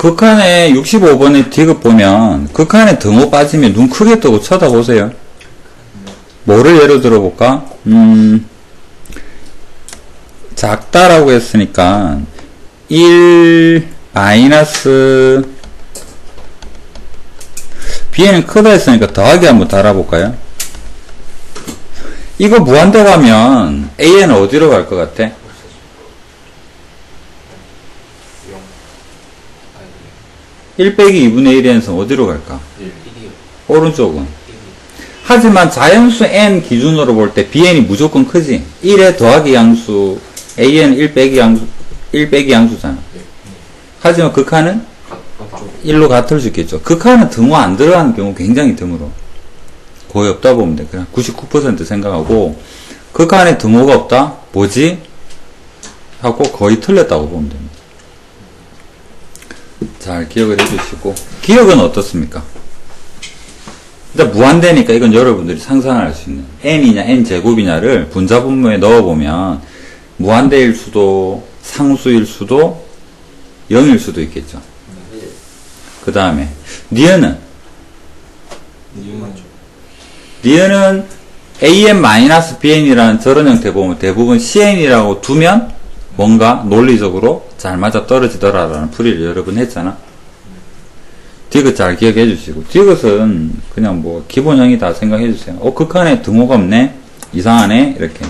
극한에 65번의 디귿 보면 극한에 등호 빠지면 눈 크게 뜨고 쳐다보세요. 뭐를 예로 들어볼까? 작다라고 했으니까 1 마이너스 bn은 크다 했으니까 더하기 한번 달아볼까요? 이거 무한대 가면 an은 어디로 갈 것 같아? 1 빼기 2분의 1에서 어디로 갈까? 1. 오른쪽은. 하지만 자연수 n 기준으로 볼 때 bn이 무조건 크지. 1의 더하기 양수, an은 1 빼기 양수잖아. 하지만 극한은 1로 같을 수 있겠죠. 극한은 등호 안 들어가는 경우 굉장히 드물어. 거의 없다 보면 돼. 그냥 99% 생각하고, 극한에 등호가 없다? 뭐지? 하고 거의 틀렸다고 보면 됩니다. 잘 기억을 해주시고, 기억은 어떻습니까? 일단 무한대니까 이건 여러분들이 상상할 수 있는 n이냐 n제곱이냐를 분자분모에 넣어보면 무한대일 수도 상수일 수도 0일 수도 있겠죠. 그 다음에 니은은 an-bn이라는 저런 형태 보면 대부분 cn이라고 두면 뭔가 논리적으로 잘 맞아 떨어지더라라는 풀이를 여러 번 했잖아. 디귿 잘 기억해 주시고, 디귿은 그냥 뭐 기본형이다 생각해 주세요. 극한에 등호가 없네? 이상하네? 이렇게.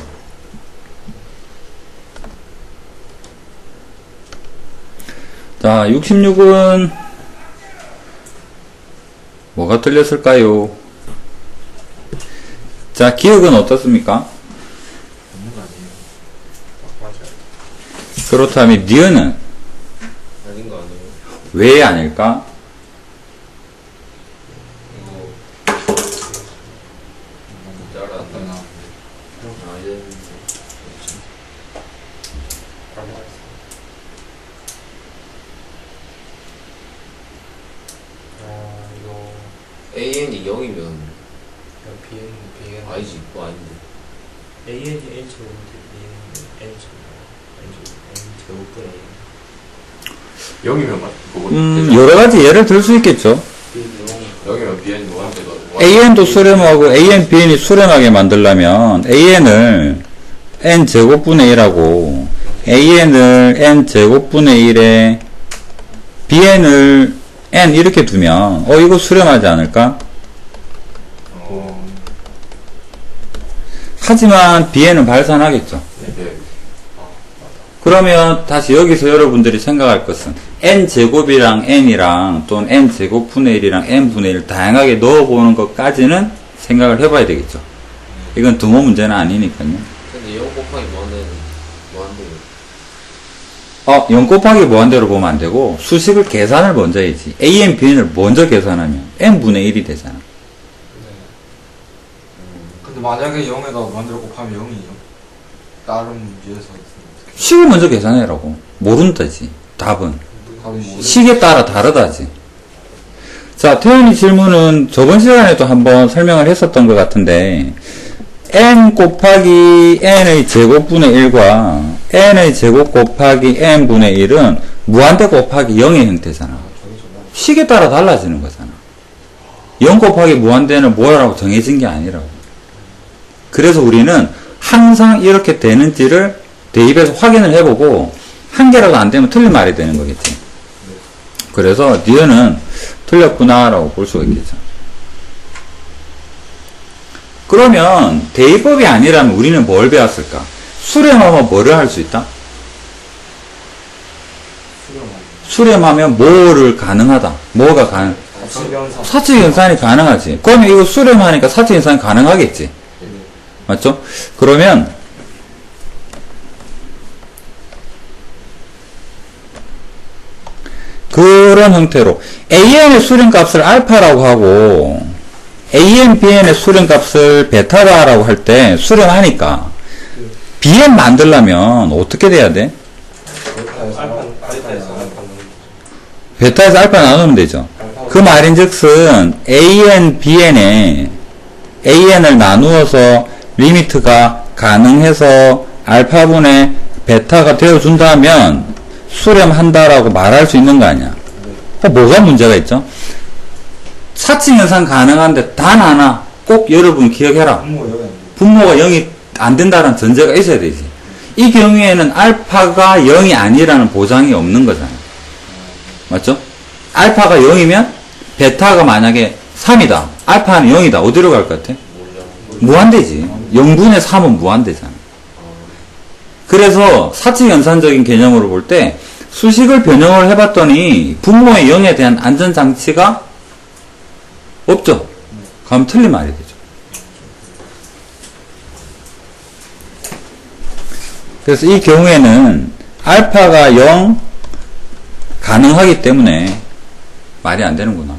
자, 66은 뭐가 틀렸을까요? 자, 기억은 어떻습니까? 그렇다면 니은은 아닌 거 아니에요? 왜 아닐까? AN이 0이면 BN 아니지, 그거 아닌데. AN이 N제곱인데 BN이 N제곱분의 0이면 여러 가지 예를 들 수 있겠죠. 0이면 BN이 뭐한테가 AN도 수렴하고 AN, BN이 수렴하게 만들려면 AN을 N제곱분의 1하고 AN을 N제곱분의 1에 BN을 N 이렇게 두면 이거 수렴하지 않을까? 하지만 BN은 발산하겠죠. 네. 그러면 다시 여기서 여러분들이 생각할 것은 N제곱이랑 N이랑 또는 N제곱분의 1이랑 N분의 1 다양하게 넣어보는 것까지는 생각을 해봐야 되겠죠. 이건 등호 문제는 아니니까요. 근데 0 곱하기 무한대로 0 곱하기 무한대로 보면 안 되고 수식을 계산을 먼저 해야지. AN, BN을 먼저 계산하면 N분의 1이 되잖아. 근데 만약에 0에다 무한대로 곱하면 0이요? 다른 문제에서 식을 먼저 계산해라고. 모른다지. 답은. 답이 뭐 식에 따라 다르다지. 자, 태연이 질문은 저번 시간에도 한번 설명을 했었던 것 같은데 n 곱하기 n의 제곱분의 1과 n의 제곱 곱하기 n분의 1은 무한대 곱하기 0의 형태잖아. 식에 따라 달라지는 거잖아. 0 곱하기 무한대는 뭐라고 정해진 게 아니라고. 그래서 우리는 항상 이렇게 되는지를 대입해서 확인을 해보고 한 개라도 안 되면 틀린 말이 되는 거겠지. 그래서 니은은 틀렸구나 라고 볼 수가 있겠죠. 그러면 대입법이 아니라면 우리는 뭘 배웠을까? 수렴하면 뭐를 할 수 있다? 수렴하면 뭐를 가능하다? 뭐가 가능? 사칙연산이 가능하지. 그러면 이거 수렴하니까 사칙연산이 가능하겠지. 맞죠? 그러면 그런 형태로 AN의 수렴값을 알파라고 하고 AN, BN의 수렴값을 베타다라고 할 때 수렴하니까 BN 만들려면 어떻게 돼야 돼? 베타에서 알파 나누면 되죠. 그 말인즉슨 AN, BN에 AN을 나누어서 리미트가 가능해서 알파분의 베타가 되어준다면 수렴한다라고 말할 수 있는 거 아니야. 뭐가 문제가 있죠? 사칭 연산 가능한데 단 하나 꼭 여러분 기억해라. 분모가 여기 안 돼. 분모가 0이 안 된다는 전제가 있어야 되지. 이 경우에는 알파가 0이 아니라는 보장이 없는 거잖아요. 맞죠? 알파가 0이면 베타가 만약에 3이다. 알파는 0이다. 어디로 갈 것 같아? 무한대지. 0분의 3은 무한대잖아. 그래서 사칭 연산적인 개념으로 볼 때 수식을 변형을 해봤더니 분모의 0에 대한 안전장치가 없죠. 그럼 틀린 말이 되죠. 그래서 이 경우에는 알파가 0 가능하기 때문에 말이 안 되는구나.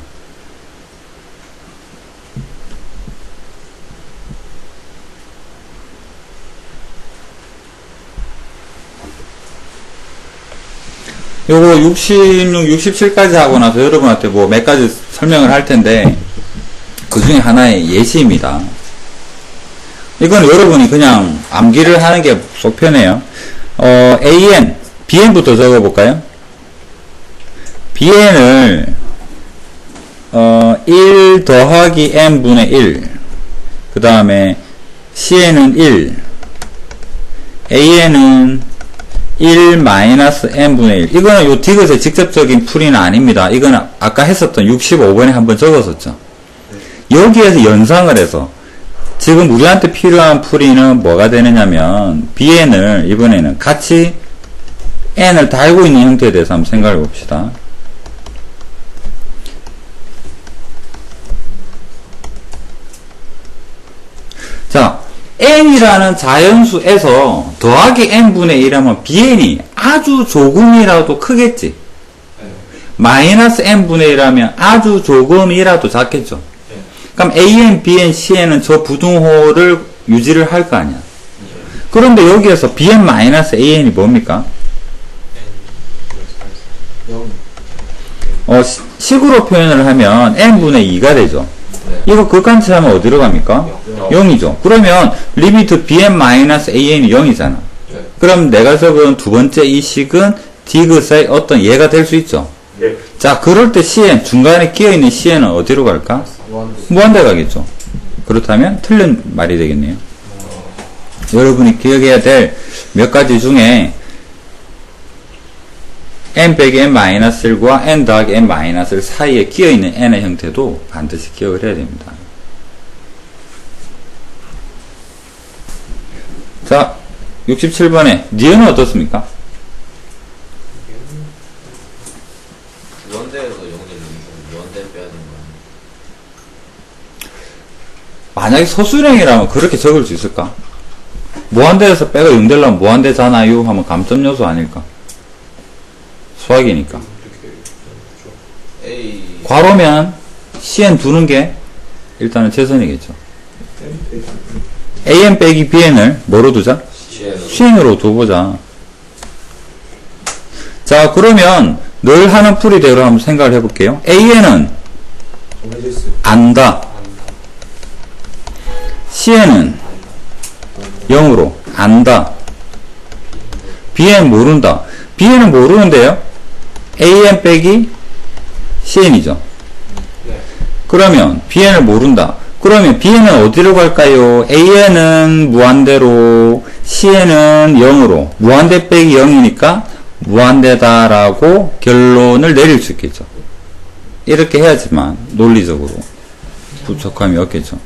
요거 66, 67까지 하고 나서 여러분한테 뭐 몇 가지 설명을 할 텐데 그 중에 하나의 예시입니다. 이건 여러분이 그냥 암기를 하는 게 속 편해요. AN, BN부터 적어볼까요? BN을 1 더하기 n분의 1, 그 다음에 CN은 1, AN은 1 마이너스 n분의 1. 이거는 요 디귿의 직접적인 풀이는 아닙니다. 이거는 아까 했었던 65번에 한번 적었었죠. 여기에서 연상을 해서 지금 우리한테 필요한 풀이는 뭐가 되느냐면 BN을 이번에는 같이 n을 달고 있는 형태에 대해서 한번 생각해 봅시다. 자, n이라는 자연수에서 더하기 n분의 1하면 bn이 아주 조금이라도 크겠지. 마이너스 n분의 1하면 아주 조금이라도 작겠죠. 그럼 AN, BN, CN은 저 부등호를 유지를 할 거 아니야. 그런데 여기에서 BN-AN이 뭡니까? 식으로 표현을 하면 n분의 2가 되죠. 이거 극한치하면 어디로 갑니까? 0이죠. 그러면 리미트 BN-AN이 0이잖아. 그럼 내가 적은 두 번째 이 식은 디귿의 어떤 예가 될 수 있죠. 자, 그럴 때 CN, 중간에 끼어있는 CN은 어디로 갈까? 무한대 가겠죠. 그렇다면 틀린 말이 되겠네요. 여러분이 기억해야 될 몇 가지 중에 n 빼기 n-1과 n 더하기 n-1 사이에 끼어있는 n의 형태도 반드시 기억을 해야 됩니다. 자, 67번에 니은은 어떻습니까? 무한대에서 0이 무한대 빼야 되는 거 아니야? 만약에 소수령이라면 그렇게 적을 수 있을까? 무한대에서 빼가 0 되려면 무한대잖아요 하면 감점 요소 아닐까? 수학이니까. A 괄호면 CN 두는 게 일단은 최선이겠죠. AN 빼기 BN을 뭐로 두자? CN으로 두보자. 자, 그러면 늘 하는 풀이대로 한번 생각을 해볼게요. AN은 안다. CN은 0으로 안다. BN 모른다. BN은 모르는데요. AN 빼기 CN이죠. 그러면 BN을 모른다. 그러면 BN은 어디로 갈까요? AN은 무한대로, CN은 0으로. 무한대 빼기 0이니까 무한대다라고 결론을 내릴 수 있겠죠. 이렇게 해야지만 논리적으로 부족함이 없겠죠.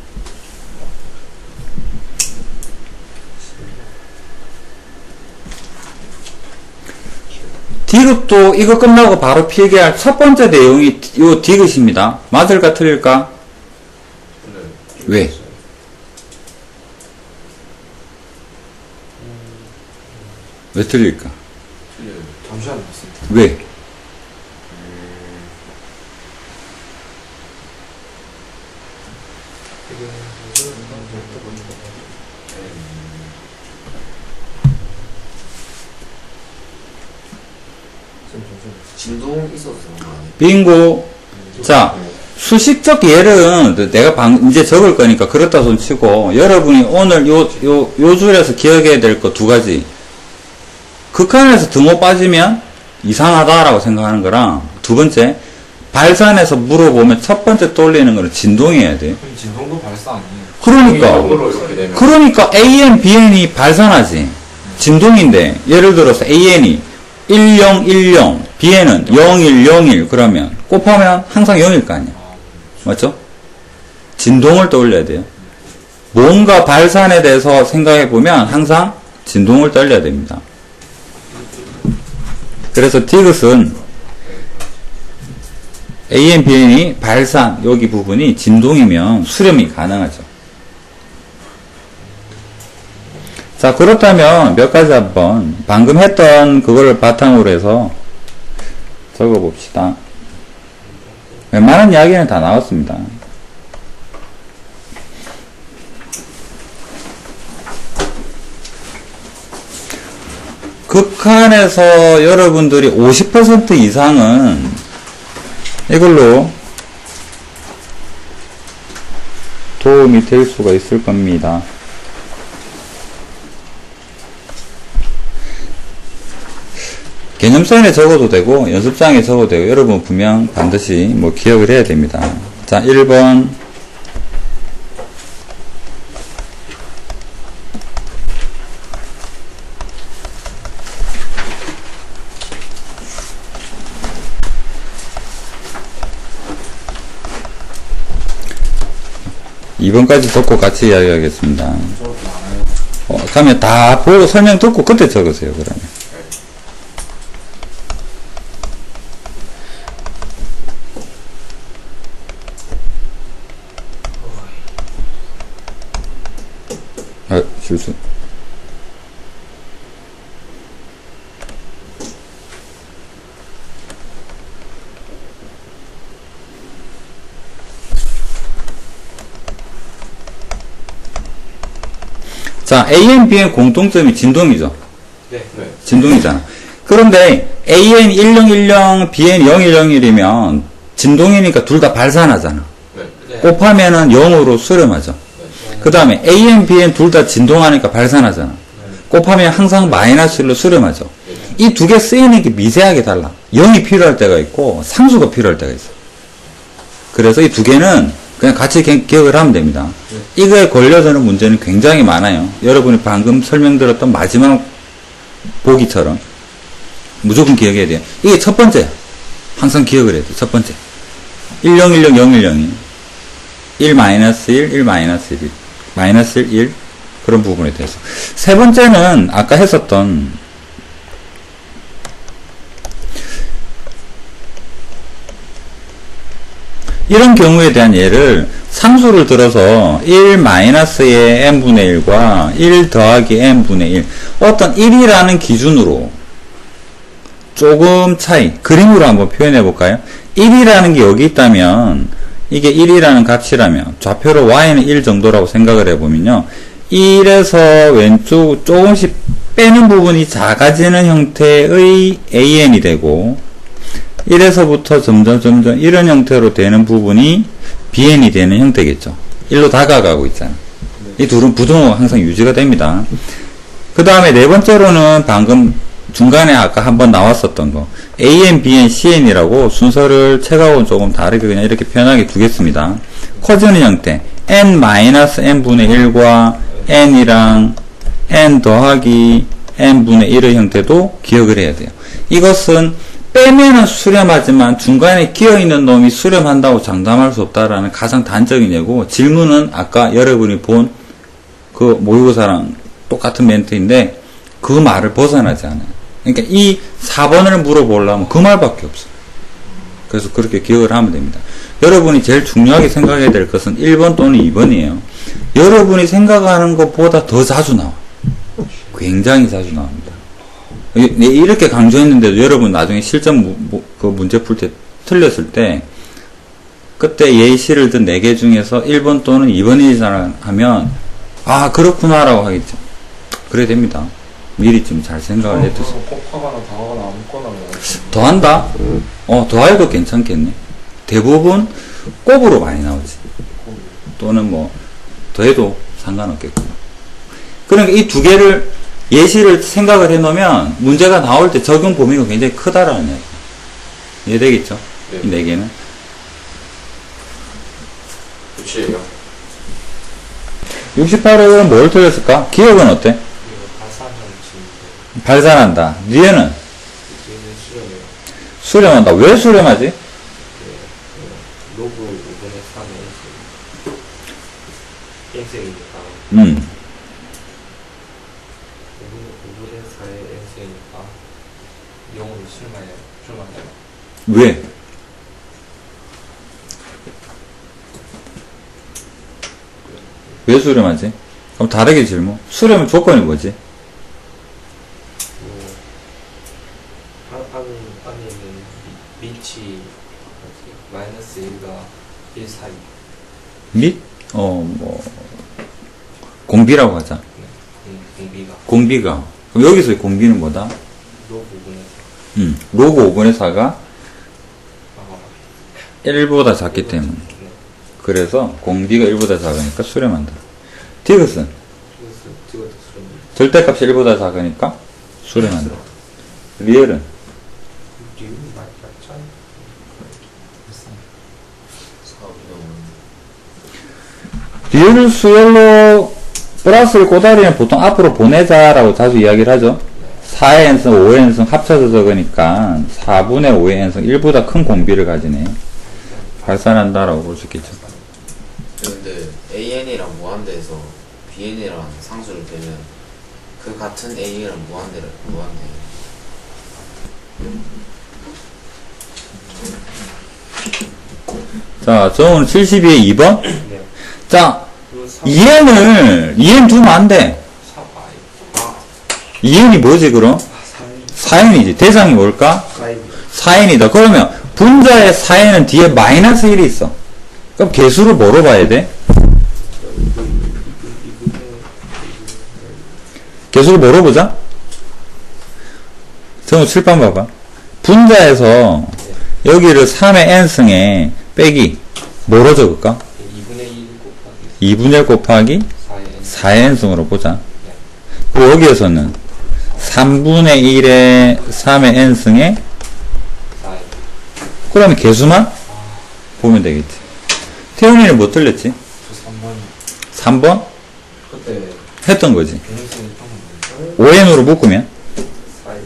디귿도 이거 끝나고 바로 필기할 첫 번째 내용이 이 디귿입니다. 맞을까 틀릴까? 왜? 왜 틀릴까? 잠시만요. 왜? 진동 있어서 그런 거 아니야? 빙고. 자, 수식적 예는 내가 이제 적을 거니까 그렇다 손 치고, 여러분이 오늘 요 줄에서 기억해야 될 거 두 가지. 극한에서 등호 빠지면 이상하다라고 생각하는 거랑, 두 번째, 발산해서 물어보면 첫 번째 떠올리는 거는 진동이어야 돼요. 그럼 진동도 발사 아니에요? 그러니까 으로 이렇게 되면 그러니까 AN, BN이 발산하지. 진동인데 예를 들어서 AN이 1010, BN은 0101 그러면 곱하면 항상 0일 거 아니야. 맞죠? 진동을 떠올려야 돼요. 뭔가 발산에 대해서 생각해 보면 항상 진동을 떠올려야 됩니다. 그래서 디귿은 AN, BN이 발산 여기 부분이 진동이면 수렴이 가능하죠. 자, 그렇다면 몇 가지 한번 방금 했던 그걸 바탕으로 해서 적어봅시다. 웬만한 이야기는 다 나왔습니다. 극한에서 여러분들이 50% 이상은 이걸로 도움이 될 수가 있을 겁니다. 개념사인에 적어도 되고 연습장에 적어도 되고 여러분 분명 반드시 뭐 기억을 해야 됩니다. 자, 1번 (2번까지) 듣고 같이 이야기하겠습니다. 그러면 다 보고 설명 듣고 그때 적으세요. 그러면 실수. 자, AN, BN 공통점이 진동이죠. 네. 진동이잖아. 그런데 AN 1010, BN 0101이면 진동이니까 둘 다 발산하잖아. 네. 곱하면은 0으로 수렴하죠. 그 다음에 AN, BN 둘 다 진동하니까 발산하잖아. 곱하면 항상 마이너스 1로 수렴하죠. 이 두 개 쓰이는 게 미세하게 달라. 0이 필요할 때가 있고 상수가 필요할 때가 있어. 그래서 이 두 개는 그냥 같이 기억을 하면 됩니다. 이거에 걸려드는 문제는 굉장히 많아요. 여러분이 방금 설명드렸던 마지막 보기처럼 무조건 기억해야 돼요. 이게 첫 번째. 항상 기억을 해야 돼요. 첫 번째. 1010, 010이 1-1, 1, -1, 마이너스 1, 1 그런 부분에 대해서. 세 번째는 아까 했었던 이런 경우에 대한 예를 상수를 들어서 1-의 n분의 1과 1 더하기 n분의 1 어떤 1이라는 기준으로 조금 차이 그림으로 한번 표현해 볼까요? 1이라는 게 여기 있다면 이게 1이라는 값이라면 좌표로 y는 1 정도라고 생각을 해보면요 1에서 왼쪽 조금씩 빼는 부분이 작아지는 형태의 an이 되고 1에서부터 점점 이런 형태로 되는 부분이 bn이 되는 형태겠죠. 1로 다가가고 있잖아. 이 둘은 부등호가 항상 유지가 됩니다. 그 다음에 네 번째로는 방금 중간에 아까 한번 나왔었던 거 an, bn, cn이라고 순서를 책하고는 조금 다르게 그냥 이렇게 편하게 두겠습니다. 커지는 형태 n-n분의 1과 n이랑 n 더하기 n분의 1의 형태도 기억을 해야 돼요. 이것은 빼면은 수렴하지만 중간에 끼어있는 놈이 수렴한다고 장담할 수 없다라는 가장 단적인 예고 질문은 아까 여러분이 본 그 모의고사랑 똑같은 멘트인데 그 말을 벗어나지 않아요. 그러니까 이 4번을 물어보려면 그 말밖에 없어요. 그래서 그렇게 기억을 하면 됩니다. 여러분이 제일 중요하게 생각해야 될 것은 1번 또는 2번이에요. 여러분이 생각하는 것보다 더 자주 나와. 굉장히 자주 나옵니다. 이렇게 강조했는데도 여러분 나중에 실전 그 문제 풀 때 틀렸을 때 그때 예시를 든 4개 중에서 1번 또는 2번이잖아 하면 아 그렇구나 라고 하겠죠. 그래야 됩니다. 미리 좀 잘 생각을 해두세요. 곱하거나 더하거나 아무거나 더한다? 더해도 괜찮겠네. 대부분 곱으로 많이 나오지. 또는 뭐 더해도 상관없겠고. 그러니까 이 두 개를 예시를 생각을 해놓으면 문제가 나올 때 적용 범위가 굉장히 크다라는 얘기. 이해되겠죠? 네. 이 4개는. 그치예요. 68은 뭘 틀렸을까? 기억은 어때? 이거 발산하는 지인데 발산한다. 뒤에는 뒤에는 수렴이에요. 수렴한다. 왜 수렴하지? 로그 5분의 3의 n승이니까 5분의 4의 n승이니까 0으로 수렴해요. 왜? 왜 수렴하지? 그럼 다르게 질문. 수렴의 조건이 뭐지? 안에 있는 밑이 마이너스 1과 1 사이. 및, 공비라고 하자. 공비가 공비가. 그럼 여기서의 공비는 뭐다? 로그 5분의 4. 로그 5분의 4가 아, 1보다 작기 때문에. 네. 그래서 공비가 1보다 작으니까 수렴한다. 디귿은 찍어도 수렴. 절대값이 1보다 작으니까 수렴한다. 리얼은 류 많이 봤죠? 사업이 너무 리얼 수열로 플러스를 꼬다리는 보통 앞으로 보내자라고 자주 이야기를 하죠. 4의 n승, 5의 n승 합쳐서 적으니까 4분의 5의 n승 1보다 큰 공비를 가지네. 발산한다라고 볼 수 있겠죠. 근데 AN이랑 무한대에서 BN이랑 상수를 빼면 그 같은 A랑 무한대 자, 정은 72의 2번. 네. 자, 그리고 3, 2n 두면 안 돼. 4, 2n이 뭐지, 그럼? 4인, 4n이지. 대상이 뭘까? 5인. 4n이다. 그러면 분자의 4n은 뒤에 마이너스 1이 있어. 그럼 개수를 뭐로 봐야 돼? 개수를 뭐로 보자? 정우 7번 봐봐. 분자에서 여기를 3의 n승에 빼기 뭐로 적을까? 2분의 1 곱하기 2분의 1 곱하기 4인. 4의 n승으로 보자. 그리고 여기에서는 3분의 1의 3의 n승에 4인. 그러면 개수만 보면 되겠지. 태훈이는 뭐 틀렸지? 저 3번 3번? 그때 했던 거지. 변형성이 좀 5n으로 묶으면 4인.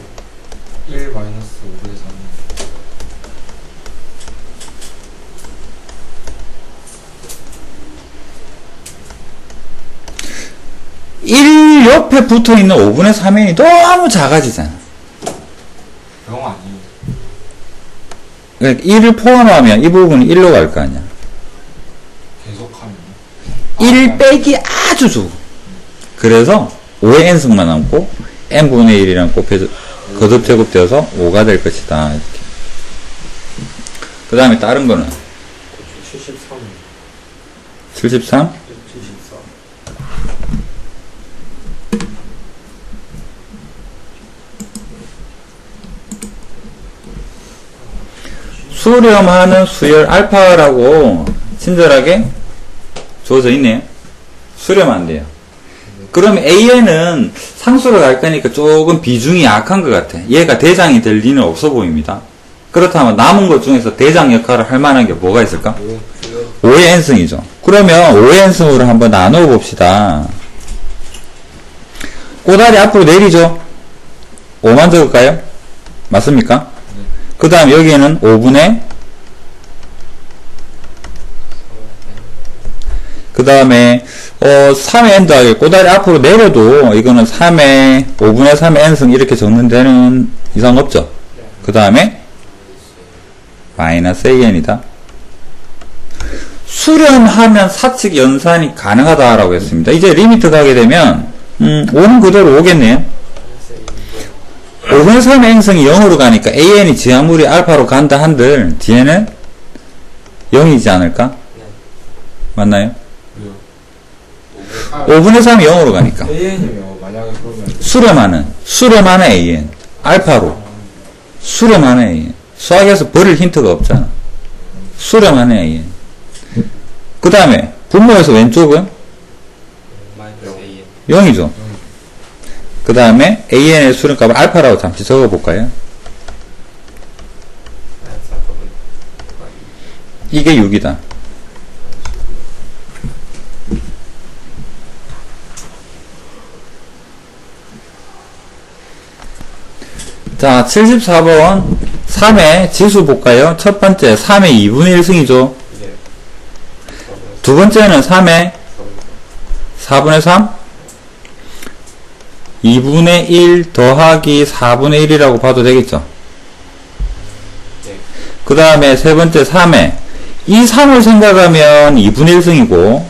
1 마이너스 5분의 3. 1 옆에 붙어 있는 5분의 3n이 너무 작아지잖아. 영 아니에요. 그러니까 1을 포함하면 이 부분이 1로 갈 거 아니야. 계속하면 1 빼기 아주 적. 그래서 5의 n승만 남고 n분의 1이랑 곱해서 거듭 제곱되어서 5가 될 것이다. 이렇게. 그 다음에 다른 거는 73. 73? 74. 수렴하는 수열 알파라고 친절하게 주어져 있네요. 수렴 안 돼요. 그럼 AN은 상수로 갈 거니까 조금 비중이 약한 것 같아. 얘가 대장이 될 리는 없어 보입니다. 그렇다면 남은 것 중에서 대장 역할을 할 만한 게 뭐가 있을까? 5의 n승이죠. 그러면 5의 n승으로 한번 나누어 봅시다. 꼬다리 앞으로 내리죠? 5만 적을까요? 맞습니까? 그 다음 여기에는 5분의 그 다음에 3의 n 더하기 꼬다리 앞으로 내려도 이거는 3의 5분의 3의 n승 이렇게 적는 데는 이상 없죠. 그 다음에 마이너스 an이다. 수렴하면 사칙 연산이 가능하다라고 했습니다. 이제 리미트 가게 되면 5는 그대로 오겠네요. 5분의 3의 n승이 0으로 가니까 an이 지하물이 알파로 간다 한들 뒤에는 0이지 않을까? 맞나요? 왜요? 5분의 3이 0으로 가니까 AN이요. 만약에 그러면 수렴하는 an 알파로 수렴하는 an 수학에서 버릴 힌트가 없잖아. 수렴하는 an 그 다음에 분모에서 왼쪽은 마이너스 AN. 0이죠. 그 다음에 an의 수렴값을 알파라고 잠시 적어볼까요? 마이너스 알파분. 이게 6이다. 자, 74번 3의 지수 볼까요? 첫 번째 3의 2분의 1승이죠. 예. 두 번째는 3의 4분의 3? 2분의 1 더하기 4분의 1이라고 봐도 되겠죠. 예. 그 다음에 세 번째 3에 이 3을 생각하면 2분의 1승이고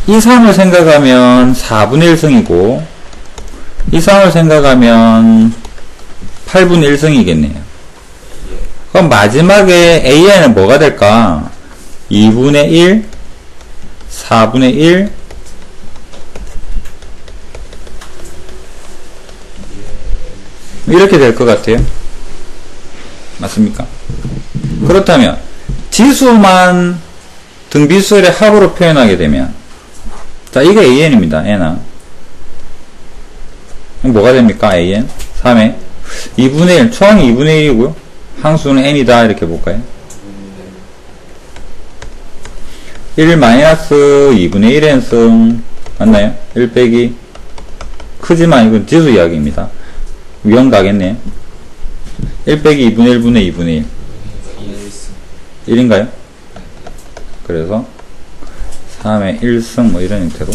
이 3을 생각하면 4분의 1승이고 이 3을 생각하면 8분의 1승이겠네요. 그럼 마지막에 AN은 뭐가 될까? 2분의 1, 4분의 1, 이렇게 될 것 같아요. 맞습니까? 그렇다면 지수만 등비수열의 합으로 표현하게 되면 자, 이게 AN입니다. N아. 뭐가 됩니까? AN? 3에 2분의 1, 초항이 2분의 1이고요. 항수는 n이다 이렇게 볼까요? 1 마이너스 2분의 1n승 맞나요? 1 빼기 크지만 이건 지수 이야기입니다. 위험 가겠네. 1 빼기 2분의 1분의 2분의 1 1인가요? 그래서 3의 1승 뭐 이런 형태로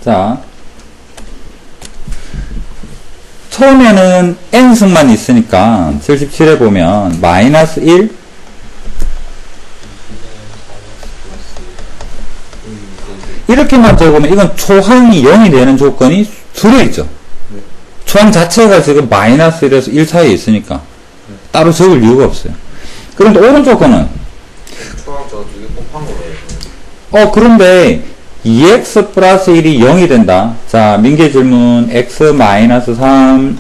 자, 처음에는 n승만 있으니까 77에 보면 마이너스 1 이렇게만 적으면 이건 초항이 0이 되는 조건이 들어있죠. 초항 자체가 지금 마이너스 1에서 1 사이에 있으니까 따로 적을 이유가 없어요. 그런데 오른쪽 거는 초항 저 두 개 곱한 거예요. 그런데 2x 플러스 1이 0이 된다. 자, 민계 질문 x 마이너스 3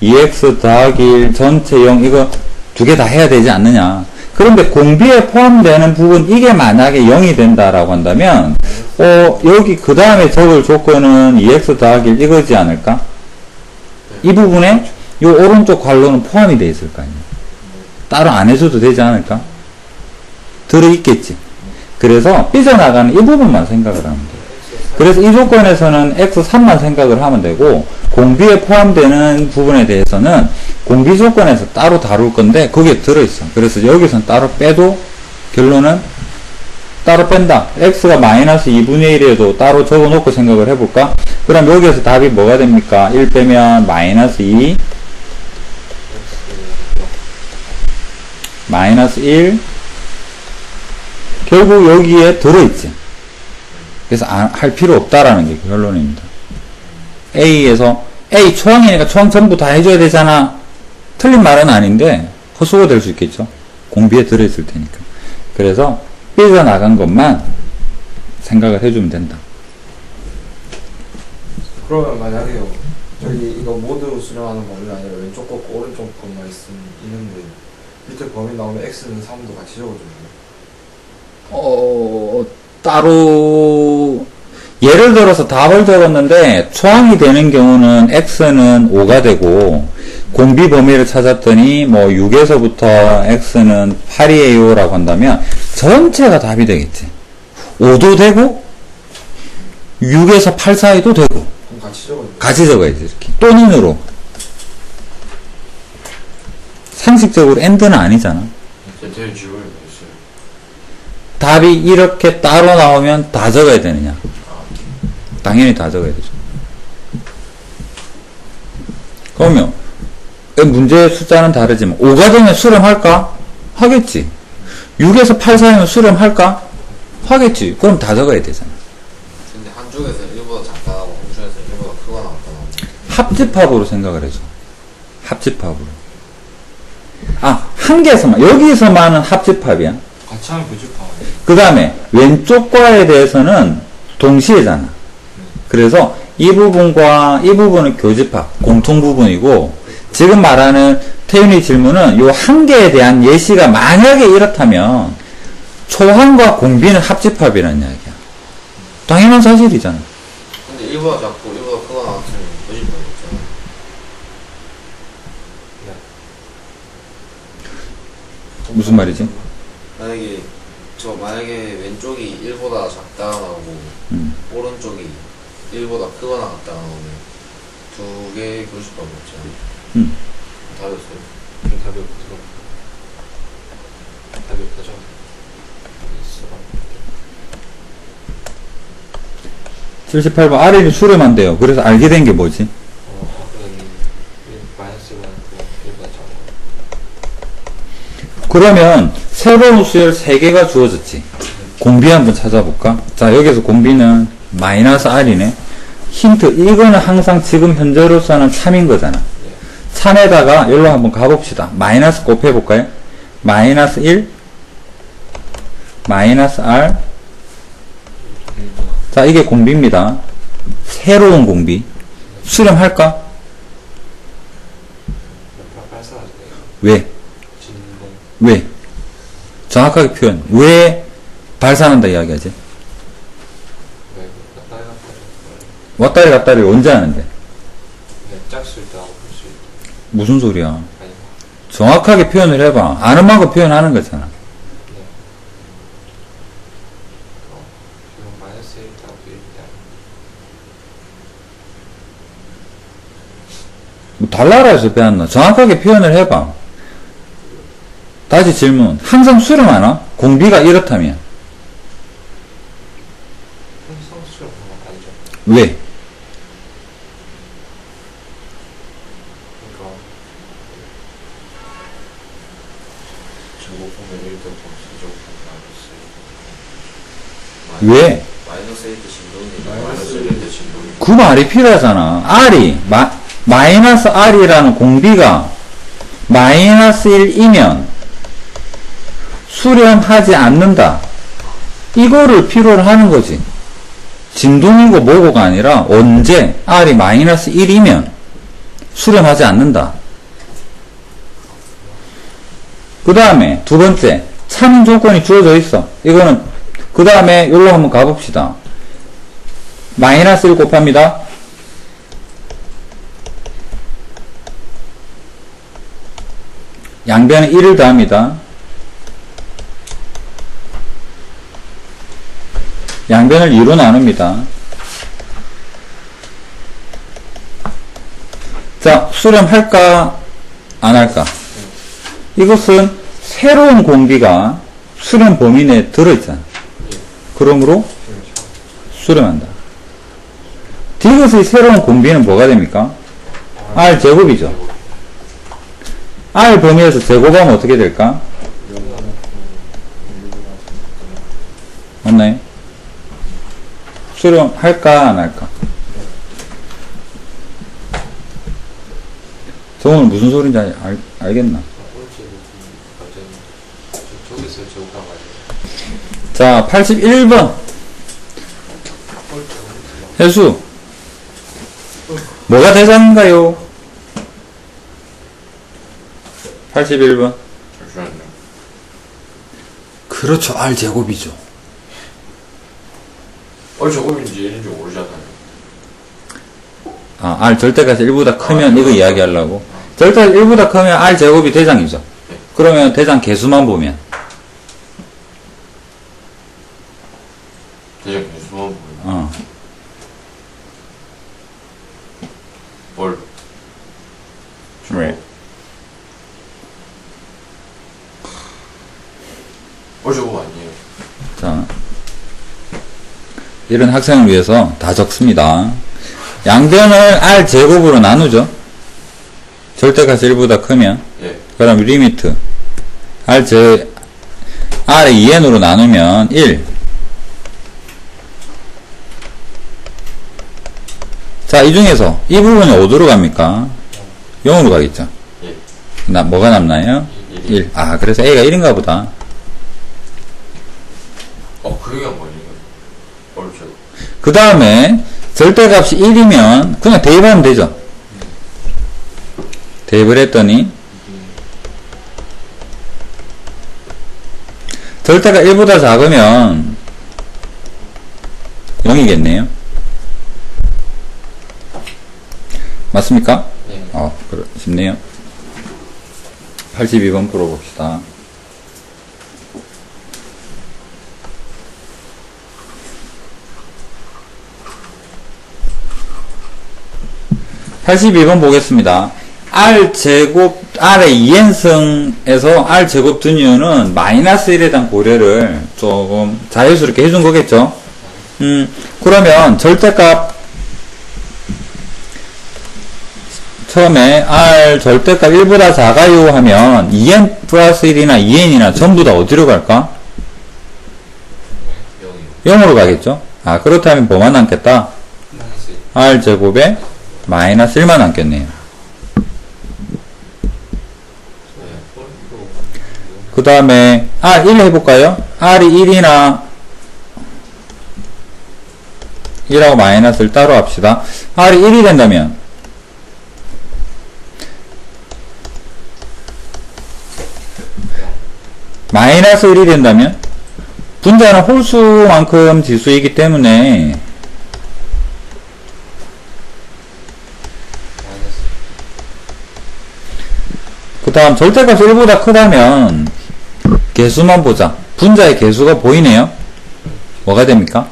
2x 더하기 1 전체 0 이거 두 개 다 해야 되지 않느냐. 그런데 공비에 포함되는 부분 이게 만약에 0이 된다라고 한다면 여기 그 다음에 적을 조건은 2x 더하기 1 이거지 않을까? 이 부분에 이 오른쪽 괄호는 포함이 되어 있을 거 아니에요. 따로 안 해줘도 되지 않을까? 들어있겠지. 그래서 삐져나가는 이 부분만 생각을 하면 돼요. 그래서 이 조건에서는 x3만 생각을 하면 되고 공비에 포함되는 부분에 대해서는 공비 조건에서 따로 다룰 건데 거기에 들어있어. 그래서 여기선 따로 빼도 결론은 따로 뺀다. x가 마이너스 2분의 1에도 따로 적어놓고 생각을 해볼까? 그럼 여기에서 답이 뭐가 됩니까? 1 빼면 마이너스 2 마이너스 1 결국 여기에 들어있지. 그래서 할 필요 없다라는 게 결론입니다. A에서 A 초항이니까 초항 전부 다 해줘야 되잖아. 틀린 말은 아닌데 헛수고 될 수 있겠죠. 공비에 들어있을 테니까. 그래서 삐져나간 것만 생각을 해주면 된다. 그러면 만약에요 저기 이거 모두 수렴하는 범위가 아니라 왼쪽 거 오른쪽 것만 있는데 밑에 범위 나오면 x는 3도 같이 적어줘요. 따로 예를 들어서 답을 적었는데 초항이 되는 경우는 x는 5가 되고 공비 범위를 찾았더니 뭐 6에서부터 x는 8이에요 라고 한다면 전체가 답이 되겠지. 5도 되고 6에서 8 사이도 되고 그럼 같이 적어줘요. 같이 적어야지. 이렇게 또는으로 상식적으로 end는 아니잖아. 대퇴 지울 있어요. 답이 이렇게 따로 나오면 다 적어야 되느냐? 당연히 다 적어야 되죠. 그러면 문제의 숫자는 다르지만 5가 되면 수렴할까? 하겠지. 6에서 8 사이면 수렴할까? 하겠지. 그럼 다 적어야 되잖아. 근데 한쪽에서 1보다 작다고 한쪽에서 1보다 크거나 같거나. 합집합으로 생각을 해줘. 합집합으로. 한 개에서만 여기서만은 합집합이야. 같이 하면 교집합. 그 다음에 왼쪽 과에 대해서는 동시에잖아. 그래서 이 부분과 이 부분은 교집합, 공통 부분이고 지금 말하는 태윤이 질문은 요 한 개에 대한 예시가 만약에 이렇다면 초항과 공비는 합집합이라는 이야기야. 당연한 사실이잖아. 근데 1보다 작고 1보다 크거나 같으면 거짓말이잖아. 무슨 말이지? 만약에 왼쪽이 1보다 작다가 나오고 오른쪽이 1보다 크거나 같다가 나오면 두 개의 교수밖에 없잖아요. 답이 없어요. 답이 없어. 답이 없다죠. 있어. 78번 R이 수렴한대요. 그래서 알게 된 게 뭐지? 여기 마이너스가 1보다 작아. 그러면 새로운 수열 3개가 주어졌지. 공비 한번 찾아볼까? 자, 여기서 공비는 마이너스 R이네. 힌트, 이거는 항상 지금 현재로서는 참인 거잖아. 참에다가 여기로 한번 가봅시다. 마이너스 곱해볼까요? 마이너스 1, 마이너스 R. 자, 이게 공비입니다. 새로운 공비. 수렴할까? 발사하죠. 왜? 진공. 왜? 정확하게 표현. 왜 발산한다 이야기하지? 왜 갔다리 갔다리. 왔다리 갔다리 언제 하는데? 네, 짝수일 때 하고 풀수 있다. 무슨 소리야? 아니. 정확하게 표현을 해봐. 아는 만큼 표현하는 거잖아. 네. 지금 마이너스 1 하고 1이다. 뭐 달나라에서 배웠나? 정확하게 표현을 해봐. 다시 질문. 항상 수렴하나? 공비가 이렇다면. 성수처럼 그런 건 아니죠. 왜? 그러니까 제곱하면 1도 마이너스 1. 왜? 마이너스 1대 진동이 마이너스 1대 진동이 그 말이 필요하잖아. R이, 마이너스 R이라는 공비가 마이너스 1이면 수렴하지 않는다. 이거를 필요로 하는 거지. 진동이고 뭐고가 아니라 언제 R이 마이너스 1이면 수렴하지 않는다. 그 다음에 두 번째, 참인 조건이 주어져 있어. 이거는 그 다음에 여기로 한번 가봅시다. 마이너스 1 곱합니다. 양변에 1을 더합니다. 양변을 2로 나눕니다. 자, 수렴할까? 안 할까? 이것은 새로운 공비가 수렴 범위 내에 들어있잖아. 그러므로 수렴한다. 이것의 새로운 공비는 뭐가 됩니까? R 제곱이죠. R 범위에서 제곱하면 어떻게 될까? 맞나요? 수렴할까 안 할까? 정훈은 무슨 소린지 알겠나? 저기서 제곱한 거 아니에요? 자, 81번 해수 뭐가 대상인가요? 81번 잠시만요. 그렇죠. R 제곱이죠. 제곱인지 1인지 모르잖아요. 아, R 절대값이 1보다 크면 이거 이야기하려고. 절대값이 1보다 크면 R 제곱이 대장이죠. 그러면 대장 개수만 보면 대장 개수만 보면 어. 뭘? 왜? 제곱 아니에요. 자, 이런 학생을 위해서 다 적습니다. 양변을 R 제곱으로 나누죠. 절대값이 1보다 크면. 예. 그럼 리미트 R의 2n으로 나누면 1. 자, 이 중에서 이 부분이 어디로 갑니까? 0으로 가겠죠. 예. 뭐가 남나요? 1. 아, 그래서 A가 1인가 보다. 그 얘기가 뭐예요? 제곱. 그 다음에 절대값이 1이면 그냥 대입하면 되죠. 대입을 했더니 절대가 1보다 작으면 0이겠네요. 맞습니까? 네. 쉽네요. 82번 풀어봅시다. 82번 보겠습니다. R제곱, R의 2n승에서 R제곱 든 이유는 마이너스 1에 대한 고려를 조금 자연스럽게 해준 거겠죠? 그러면 절대값, 처음에 R 절대값 1보다 작아요 하면 2n 플러스 1이나 2n이나 전부 다 어디로 갈까? 0으로 가겠죠? 아, 그렇다면 뭐만 남겠다? R제곱에 마이너스 1만 남겠네요. 그 다음에 R1 해볼까요? R이 1이나 1하고 마이너스를 따로 합시다. R이 1이 된다면 마이너스 1이 된다면 분자는 홀수만큼 지수이기 때문에 그 다음 절대값이 1보다 크다면 개수만 보자. 분자의 개수가 보이네요. 뭐가 됩니까?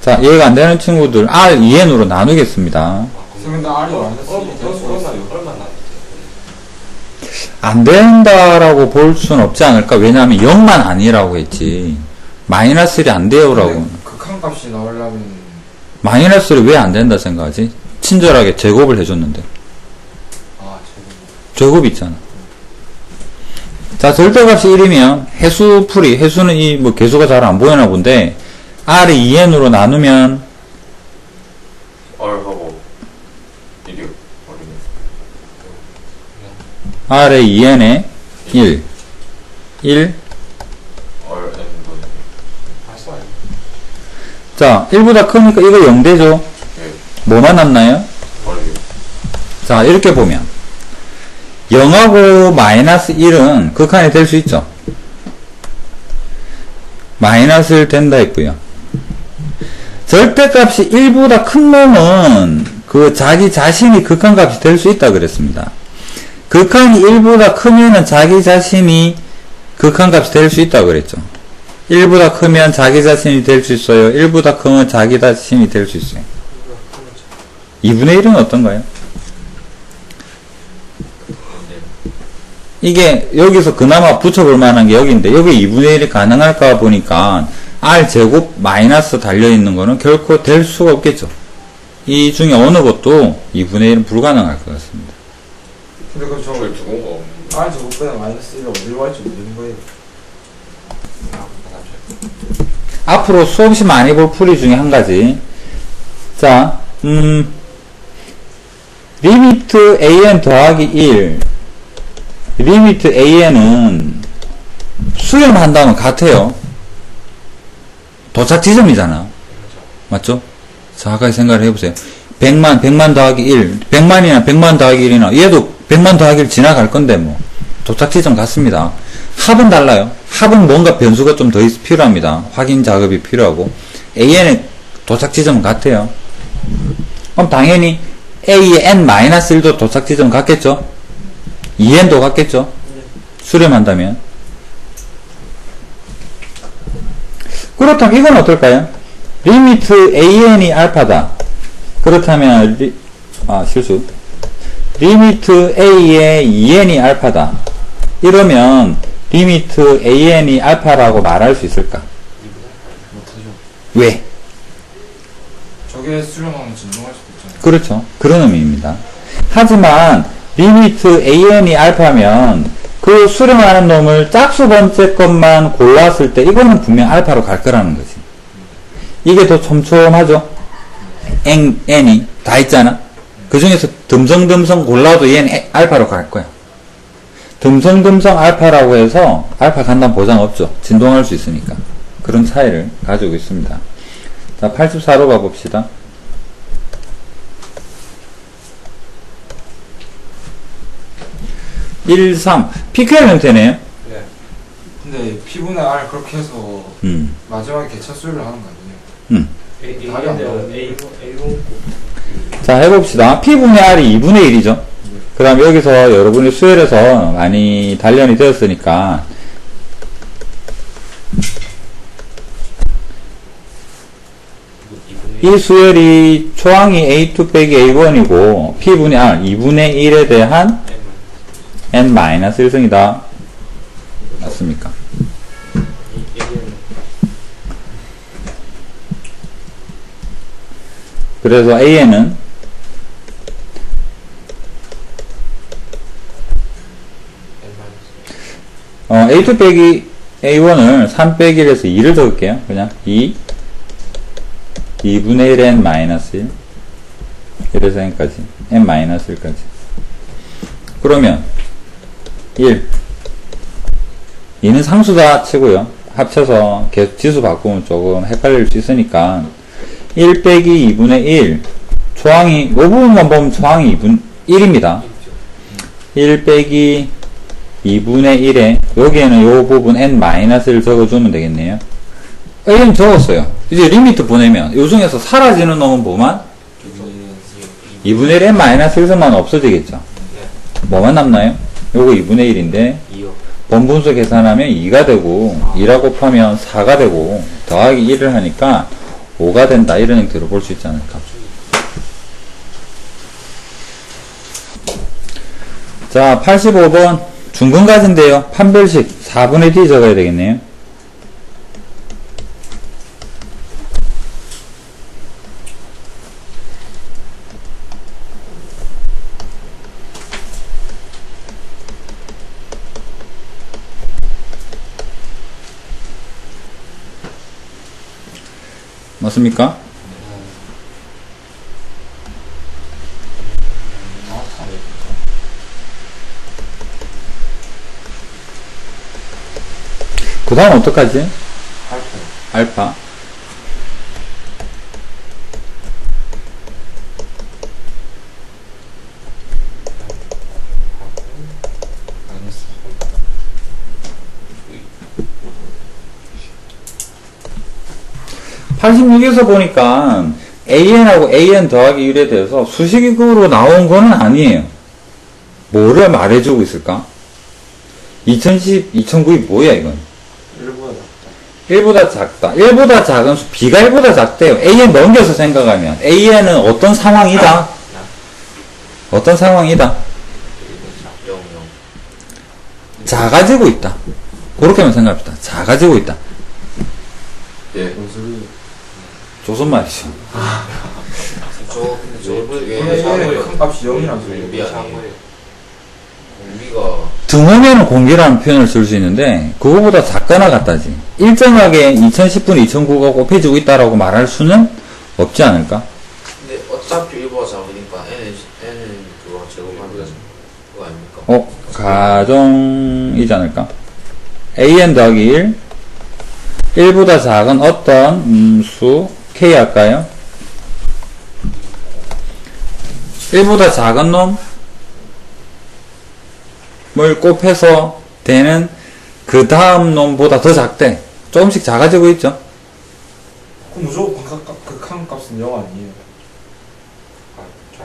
자, 이해가 안 되는 친구들 R 2n으로 나누겠습니다. 근데 R이 마이너스 1이 될 수가 있어요. 얼마 남았죠? 안 된다라고 볼 수는 없지 않을까? 왜냐하면 0만 아니라고 했지. 마이너스 1이 안 돼요라고. 극한값이 나오려면 마이너스 1이 왜 안 된다 생각하지? 친절하게 제곱을 해줬는데. 제곱이 있잖아. 자, 절대값이 1이면 해수풀이, 해수는 이 뭐 개수가 잘 안 보이나 본데 R이 2n으로 나누면 R하고 1이요. R의 2n에 1 RN 자, 1보다 크니까 이거 0되죠? 네. 뭐만 남나요? R이요. 자, 이렇게 보면 0하고 마이너스 1은 극한이 될 수 있죠. 마이너스 1 된다 했고요. 절대값이 1보다 큰 놈은 그 자기 자신이 극한값이 될 수 있다 그랬습니다. 극한이 1보다 크면은 자기 자신이 극한값이 될 수 있다 그랬죠. 1보다 크면 자기 자신이 될 수 있어요. 1보다 크면 자기 자신이 될 수 있어요. 2분의 1은 어떤가요? 이게 여기서 그나마 붙여볼 만한 게 여기인데 여기 2분의 1이 가능할까 보니까 R제곱 마이너스 달려있는 거는 결코 될 수가 없겠죠. 이 중에 어느 것도 2분의 1은 불가능할 것 같습니다. 근데 그럼 저희 두 공가 없는데. R 제곱보다 마이너스 1이 어디로 갈지 모르는 거예요. 앞으로 수없이 많이 볼 풀이 중에 한 가지. 자, 리미트 an 더하기 1 리미트 an은 수렴한다면 같아요. 도착 지점이잖아. 맞죠? 정확하게 생각을 해보세요. 100만 더하기 1 100만이나 100만 더하기 1이나 얘도 100만 더하기 1 지나갈 건데 뭐 도착 지점 같습니다. 합은 달라요. 합은 뭔가 변수가 좀 더 필요합니다. 확인 작업이 필요하고 an의 도착 지점은 같아요. 그럼 당연히 a의 n-1도 도착 지점 같겠죠? 2n도 같겠죠? 수렴한다면. 그렇다면 이건 어떨까요? 리미트 an이 알파다. 그렇다면 실수. 리미트 a의 2n이 알파다. 이러면 리미트 an이 알파라고 말할 수 있을까? 못하죠. 왜? 저게 수렴하면 진동할 수도 있잖아요. 그렇죠. 그런 의미입니다. 하지만 리미트 an이 알파면 그 수렴하는 놈을 짝수 번째 것만 골랐을 때 이거는 분명 알파로 갈 거라는 거지. 이게 더 촘촘하죠? n이 다 있잖아. 그 중에서 듬성듬성 골라도 얘는 알파로 갈 거야. 듬성듬성 알파라고 해서 알파 간다는 보장 없죠. 진동할 수 있으니까. 그런 차이를 가지고 있습니다. 자, 84로 가봅시다. 1, 3. PQR 형태네요. 네. 근데 P분의 R 그렇게 해서 마지막에 개차수를 하는 거 아니에요? 답이 안 나와요. 자, 해봅시다. P분의 R이 2분의 1이죠. 그 다음 여기서 여러분이 수열해서 많이 단련이 되었으니까 이 수열이 초항이 A2 빼기 A1이고 P분의 R 2분의 1에 대한 n-1승이다. 맞습니까? 그래서 AN은 A2 빼기 A1을 3 빼기 1에서 2를 적을게요. 그냥 2분의 1 n-1 1에서 n까지 n-1까지 그러면 1 2는 상수다 치고요. 합쳐서 계속 지수 바꾸면 조금 헷갈릴 수 있으니까 1 빼기 2분의 1 초항이 이 부분만 보면 초항이 1입니다. 1 빼기 2분의 1에 여기에는 이 부분 n-를 적어주면 되겠네요. an 적었어요. 이제 리미트 보내면 요 중에서 사라지는 놈은 뭐만? 2분의 1 n-1에서만 없어지겠죠. 뭐만 남나요? 요거 2분의 1인데 번분수 계산하면 2가 되고 2라 곱하면 4가 되고 더하기 1을 하니까 5가 된다. 이런 행 들어볼 수 있지 않을까. 자, 85번 중근가지인데요. 판별식 4분의 D 적어야 되겠네요. 맞습니까? 그 다음 어떡하지? 알파. (86에서) 보니까 AN하고 AN 더하기 1에 대해서 수식으로 나온 거는 아니에요. 뭐를 말해주고 있을까? 2010, 2009이 뭐야 이건? 1보다 작다. 1보다 작은 수, B가 1보다 작대요. AN 넘겨서 생각하면 AN은 어떤 상황이다? 어떤 상황이다? 작아지고 있다. 그렇게만 생각합시다. 작아지고 있다. 예. 조선 말이죠. 저게 큰 값이 0이라서 공비 아니에요. 공비가 등호면은 공개라는 표현을 쓸 수 있는데 그거보다 작거나 같다지. 일정하게 2010분, 2009가 곱해지고 있다라고 말할 수는 없지 않을까? 근데 어차피 1보다 작으니까 n은 그거 제곱하면 그거 아닙니까? 가정이지 않을까? AN 더하기 1 1보다 작은 어떤 수 K 할까요? 1보다 작은 놈을 곱해서 되는 그 다음 놈보다 더 작대. 조금씩 작아지고 있죠. 그럼 무조건 극한 값은 0 아니에요.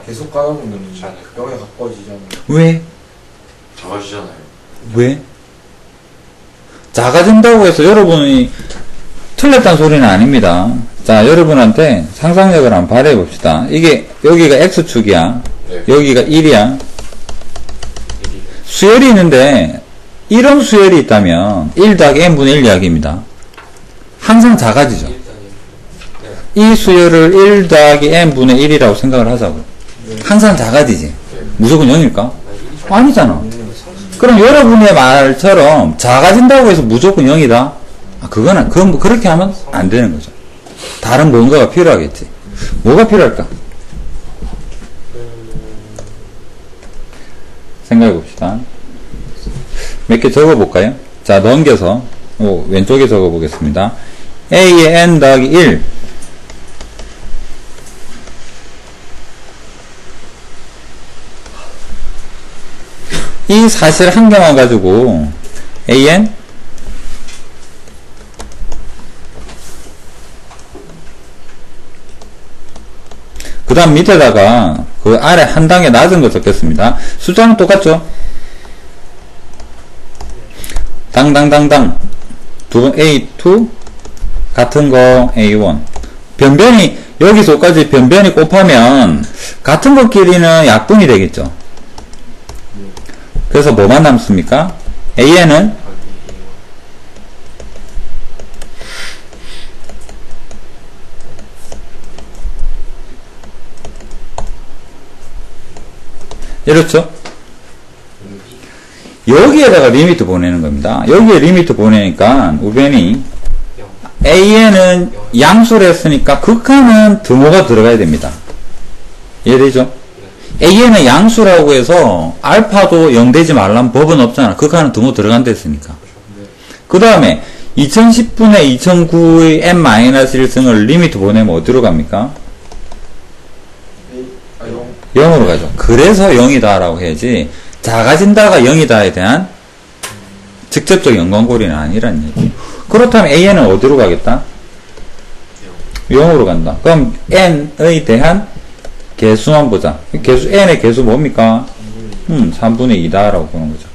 계속 까다보면 0에 가까워지잖아요. 왜? 작아지잖아요. 왜? 작아진다고 해서 여러분이 틀렸다는 소리는 아닙니다. 자, 여러분한테 상상력을 한번 발휘해 봅시다. 이게 여기가 X축이야. 네. 여기가 1이야. 수열이 있는데 이런 수열이 있다면 1 더하기 n분의 1 이야기입니다. 항상 작아지죠. 이 수열을 1 더하기 n분의 1이라고 생각을 하자고. 항상 작아지지. 무조건 0일까? 아니잖아. 그럼 여러분의 말처럼 작아진다고 해서 무조건 0이다? 그거는 그렇게 하면 안 되는 거죠. 다른 뭔가가 필요하겠지. 뭐가 필요할까? 생각해 봅시다. 몇 개 적어 볼까요? 자, 넘겨서 왼쪽에 적어 보겠습니다. A의 n 더하기 1 이 사실 한 개만 가지고 AN 그 다음 밑에다가 그 아래 한 단계 낮은 거 적겠습니다. 숫자는 똑같죠? 당당당당 두 번 A2 같은 거 A1 변변히 여기서까지 변변히 곱하면 같은 것끼리는 약분이 되겠죠. 그래서 뭐만 남습니까? AN은 이렇죠? 여기에다가 리미트 보내는 겁니다. 여기에 리미트 보내니까 우변이 AN은 양수를 했으니까 극한은 등호가 들어가야 됩니다. 이해되죠? AN은 양수라고 해서 알파도 0 되지 말라는 법은 없잖아. 극한은 등호 들어간다 했으니까. 그 다음에 2010분의 2009의 n-1승을 리미트 보내면 어디로 갑니까? 0으로 가죠. 그래서 0이다 라고 해야지 작아진다가 0이다에 대한 직접적 연관고리는 아니란 얘기. 그렇다면 AN은 어디로 가겠다? 0으로 간다. 그럼 n에 대한 개수만 보자. 개수 n의 개수 뭡니까? 3분의 2다 라고 보는 거죠.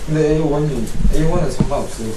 근데 A1은 상관없어요.